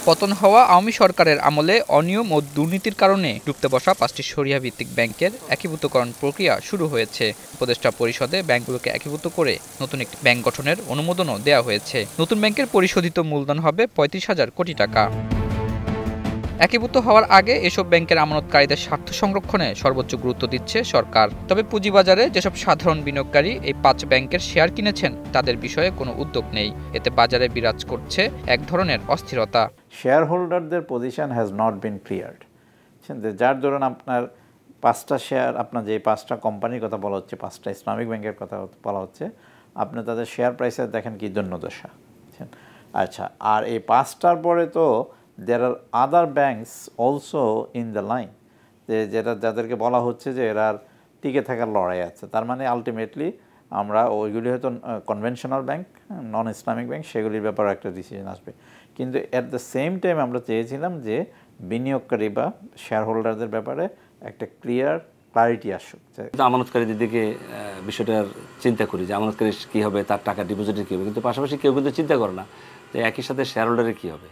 পতন হওয়া আওয়ামী সরকারের আমলে অনিয়ম ও দুর্নীতির কারণে ডুবতে বসা ৫টি শরিয়া ভিত্তিক ব্যাংকের একীভূতকরণ প্রক্রিয়া শুরু হয়েছে। উপদেষ্টা পরিষদে ব্যাংকগুলোকে একীভূত করে নতুন একটি ব্যাংক গঠনের অনুমোদনও দেওয়া হয়েছে। নতুন ব্যাংকের পরিশোধিত মূলধন হবে ৩৫,০০০ কোটি টাকা। একীভূত হওয়ার আগে এসব ব্যাংকের আমানতকারীদের স্বার্থ সংরক্ষণে সর্বোচ্চ গুরুত্ব দিচ্ছে সরকার। তবে পুঁজিবাজারে যেসব সাধারণ বিনিয়োগকারী এই ৫ ব্যাংকের শেয়ার কিনেছেন তাদের বিষয়ে কোনো উদ্যোগ নেই। এতে বাজারে বিরাজ করছে এক ধরনের অস্থিরতা। শেয়ার হোল্ডারদের position has not been cleared. যার ধরুন আপনার ৫টা শেয়ার, আপনার যে ৫টা কোম্পানির কথা বলা হচ্ছে, ৫টা ইসলামিক ব্যাংকের কথা বলা হচ্ছে, আপনি তাদের শেয়ার প্রাইসে দেখেন কি জন্যদশা। আচ্ছা, আর এই ৫টার পরে তো there are other banks also in the line, যাদেরকে বলা হচ্ছে যে এরা টিকে থাকার লড়াই আছে। তার মানে আলটিমেটলি আমরা ওইগুলি হয়তো কনভেনশনাল ব্যাংক, নন ইসলামিক ব্যাংক, সেগুলির ব্যাপারে একটা ডিসিশন আসবে। কিন্তু অ্যাট দ্য সেম টাইম আমরা চেয়েছিলাম যে বিনিয়োগকারী বা শেয়ার হোল্ডারদের ব্যাপারে একটা ক্লারিটি আসুক। আমানতকারীদের দিকে বিষয়টার চিন্তা করি যে আমানতকারী কী হবে, তার টাকা ডিপোজিটের কী হবে, কিন্তু পাশাপাশি কেউ কিন্তু চিন্তা করে না যে একই সাথে শেয়ার হোল্ডারের কী হবে।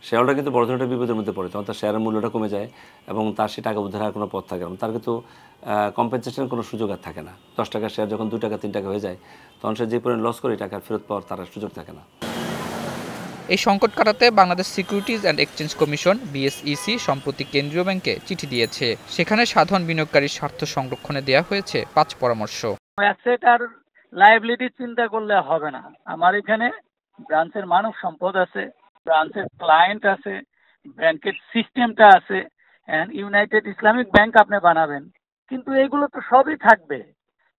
শেয়ার হোল্ডার কিন্তু বড় ধরনের বিপদের মধ্যে পড়ে, তখন তার শেয়ারের মূল্যটা কমে যায় এবং তার সে টাকা উদ্ধারের কোনো পথ থাকে না। তার কিন্তু কম্পেনসেশনের কোনো সুযোগ আর থাকে না। ১০ টাকার শেয়ার যখন ২ টাকা ৩ টাকা হয়ে যায়, তখন সে যে পরিমাণ লস করে টাকার ফেরত পাওয়ার তার সুযোগ থাকে না। এই সংকট কাটাতে Bangladesh securities and exchange commission BSEC সম্প্রতি কেন্দ্রীয় ব্যাংকে চিঠি দিয়েছে। সেখানে সাধারণ বিনিয়োগকারীর স্বার্থ সংরক্ষণে দেওয়া হয়েছে ৫ পরামর্শ। অ্যাসেট আর লায়াবিলিটি চিন্তা করলে হবে না। আমার এখানে ব্রাঞ্চের মানব সম্পদ আছে, ব্রাঞ্চের ক্লায়েন্ট আছে, ব্যাংকের সিস্টেমটা আছে। ইউনাইটেড ইসলামিক ব্যাংক আপনি বানাবেন, কিন্তু এইগুলো তো সবই থাকবে,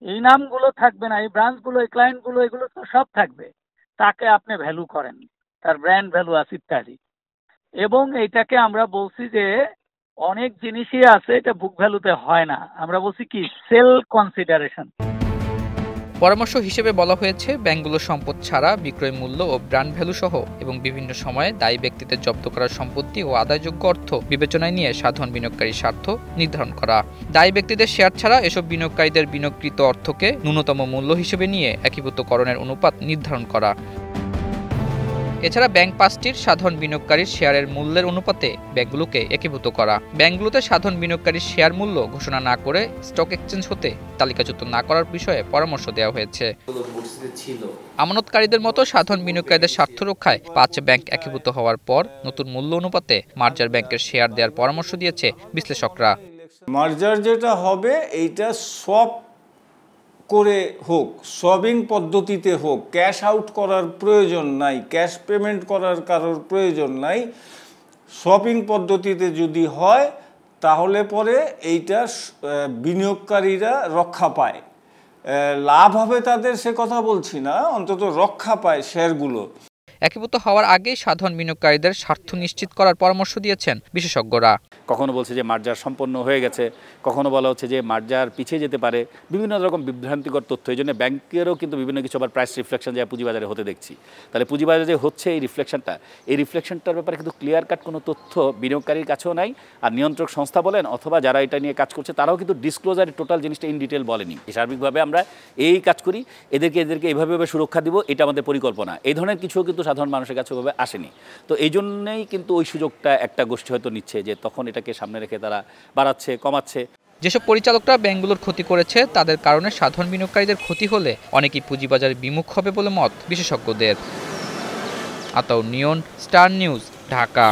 এই নামগুলো থাকবে না, এই ব্রাঞ্চগুলো, এই ক্লায়েন্টগুলো, এগুলো তো সব থাকবে। তাকে আপনি ভ্যালু করেন, তার ব্র্যান্ড ভ্যালু আছে ইত্যাদি। এবং এইটাকে আমরা বলছি যে অনেক জিনিসই আছে এটা বুক ভ্যালুতে হয় না, আমরা বলছি কি সেল কনসিডারেশন। পরামর্শ হিসেবে বলা হয়েছে ব্যাংকগুলোর সম্পদ ছাড়া বিক্রয় মূল্য ও ব্র্যান্ড ভ্যালু সহ এবং বিভিন্ন সময়ে দায়ী ব্যক্তিদের জব্দ করা সম্পত্তি ও আদায়যোগ্য অর্থ বিবেচনায় নিয়ে সাধারণ বিনিয়োগকারীর স্বার্থ নির্ধারণ করা। দায়ী ব্যক্তিদের শেয়ার ছাড়া এসব বিনিয়োগকারীদের বিনিয়োগকৃত অর্থকে ন্যূনতম মূল্য হিসেবে নিয়ে একীভূতকরণের অনুপাত নির্ধারণ করা। এছাড়া ব্যাংক ৫টির সাধারণ বিনিয়োগকারীর শেয়ারের মূল্যের অনুপাতে ব্যাংকগুলোকে একীভূত করা। ব্যাংকগুলোতে সাধারণ বিনিয়োগকারীর শেয়ার মূল্য ঘোষণা না করে স্টক এক্সচেঞ্জ হতে তালিকাচ্যুত না করার বিষয়ে পরামর্শ দেওয়া হয়েছে। আমানতকারীদের মতো সাধারণ বিনিয়োগকারীদের স্বার্থ রক্ষায় ৫ ব্যাংক একীভূত হওয়ার পর নতুন মূল্য অনুপাতে মার্জার ব্যাংকের শেয়ার দেওয়ার পরামর্শ দিয়েছে বিশ্লেষকরা। মার্জার যেটা হবে এইটা সব করে হোক, সবিং পদ্ধতিতে হোক, ক্যাশ আউট করার প্রয়োজন নাই, ক্যাশ পেমেন্ট করার কারোর প্রয়োজন নাই। সবিং পদ্ধতিতে যদি হয় তাহলে পরে এইটা বিনিয়োগকারীরা রক্ষা পায়। লাভ হবে তাদের সে কথা বলছি না, অন্তত রক্ষা পায় শেয়ারগুলো। একীভূত হওয়ার আগে সাধারণ বিনিয়োগকারীদের স্বার্থ নিশ্চিত করার পরামর্শ দিয়েছেন বিশেষজ্ঞরা। কখনো বলছে যে মার্জার সম্পন্ন হয়ে গেছে, কখনো বলা হচ্ছে যে মার্জার পিছিয়ে যেতে পারে, বিভিন্ন রকম বিভ্রান্তিকর তথ্য। এই জন্য ব্যাংকেরও কিন্তু বিভিন্ন কিছু আবার প্রাইস রিফ্লেকশন যা পুঁজিবাজারে হতে দেখছি। তাহলে পুঁজিবাজারে যে হচ্ছে এই রিফ্লেকশনটার ব্যাপারে কিন্তু ক্লিয়ার কাট কোনো তথ্য বিনিয়োগকারীর কাছেও নাই। আর নিয়ন্ত্রক সংস্থা বলেন অথবা যারা এটা নিয়ে কাজ করছে তারাও কিন্তু ডিসক্লোজারে টোটাল জিনিসটা ইন ডিটেল বলেনি। সার্বিকভাবে আমরা এই কাজ করি, এদেরকে এইভাবে সুরক্ষা দিব, এটা আমাদের পরিকল্পনা। এই ধরনের কিছুও কিন্তু সাধারণ মানুষের কাছে ওভাবে আসেনি। তো এই জন্যই কিন্তু ওই সুযোগটা একটা গোষ্ঠী হয়তো নিচ্ছে, যে তখন এটাকে সামনে রেখে তারা বাড়াচ্ছে, কমাচ্ছে। যেসব পরিচালকরা ব্যাংকগুলোর ক্ষতি করেছে তাদের কারণে সাধারণ বিনিয়োগকারীদের ক্ষতি হলে অনেকেই পুঁজিবাজারে বিমুখ হবে বলে মত বিশেষজ্ঞদের। আতাউর নিয়ন, স্টার নিউজ, ঢাকা।